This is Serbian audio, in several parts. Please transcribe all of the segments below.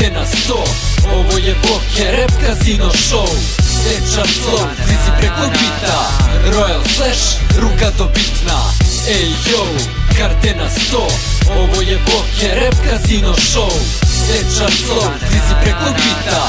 karte na sto. Ovo je Boke Rap Casino Show. Tečan flow, krizi preko bita, Royal Flash, ruka dobitna. Ej yo, karte na sto. Ovo je Boke Rap Casino Show. Tečan flow, krizi preko bita,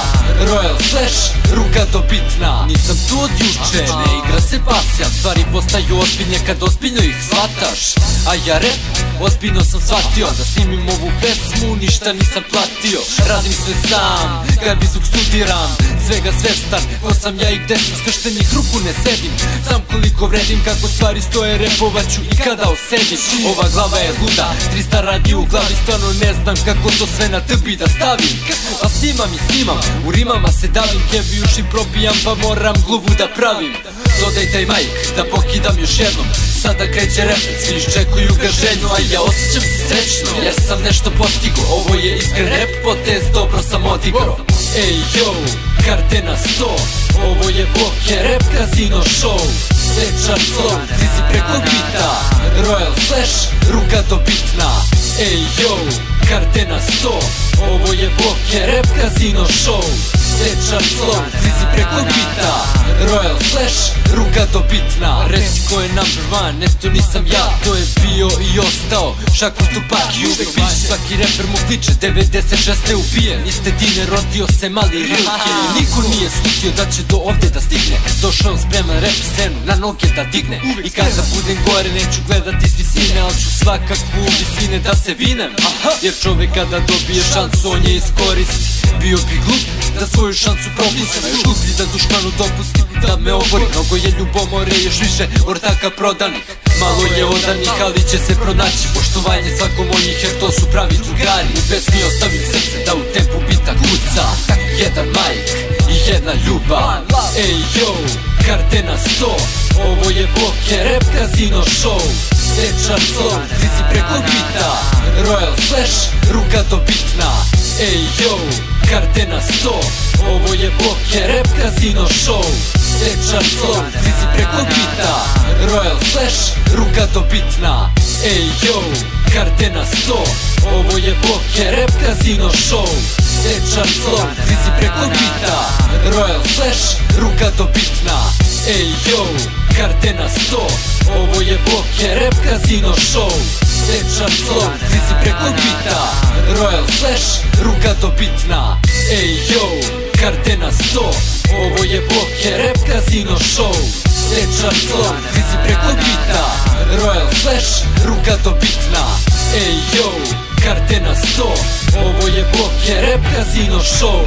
Royal Flash, ruka dobitna. Nisam tu od juče, ne igra se pasjan. Stvari postaju ozbiljne kad ozbiljno ih shvataš. A ja rap, ozbiljno sam shvatio. Da snimim ovu pesmu, ništa nisam platio. Radim sve sam, kad bi zvuk studiram. Svega svestan, ko sam ja i gde sam. Skrštenih ruku ne sedim, sam koliko vredim. Kako stvari stoje, repovaću i kada osedim. Ova glava je luda, 300 radi u glavi. Stvarno ne znam kako to sve na tebi da stavim. A snimam i snimam, u rimama se davim. Kevi uši probijam pa moram gluvu da pravim. Dodaj taj majk, da pokidam još jednom. Sada kreće rap, svi iščekuju ga željno. A ja osjećam se srećno, jer sam nešto postigo. Ovo je iskren rap potez, dobro sam odigrao. Ej yo, karte na sto. Ovo je Boke Rap Casino Show. Tečan flow, krizi preko bita, Royal Flash, ruka dobitna. Ej yo, karte na sto. Ovo je Boke Rap Casino Show. Tečan flow, krizi preko bita, Royal Flash, ruka dobitna. Reci ko je number one, eto nisam ja. To je bio i ostao Šakur Tupak i uvek bić. Svaki reper mu kliče, 96. ubijen. Iste dine rodio se mali rilke. Niko nije slutio da će do ovde da stigne. Došao spreman rap scenu na noge da digne. I kada budem gore neću gledati s visine, al ću svakako u visine da se vinem. Jer čovek kada dobije šansu on je iskoristi. Bio bi glup da svoju šansu propustim. Gluplji da dušmanu dopustim da me obori. Mnogo je ljubomore, još više ortaka prodanih. Malo je odanih, ali će se pronaći poštovanje svakom od njih, jer to su pravi drugari. U pesmi ostavim srce da u tempu bita kuca. Jedan majk i jedna ljubav. Ej yo, karte na sto. Ovo je Boke Rap Casino Show. Tečan flow, krizi preko bita, Royal Flash, ruka dobitna. Ej yo, karte na sto. Ovo je Boke Rap Casino Show. Tečan flow, krizi preko bita, Royal Flash, ruka dobitna. Ej yo, karte na sto. Ovo je Boke Rap Casino Show. Tečan flow, krizi preko bita, Royal Flash, ruka dobitna. Ej yo, karte na sto. Ovo je Boke Rap Casino Show. Tečan flow, krizi preko bita, Royal Flash, ruka dobitna. Ej yo, karte na sto. Ovo je Boke Rap Casino Show. Tečan flow, krizi preko bita, Royal Flash, ruka dobitna. Ej yo, karte na sto. Ovo je Boke Rap Casino Show.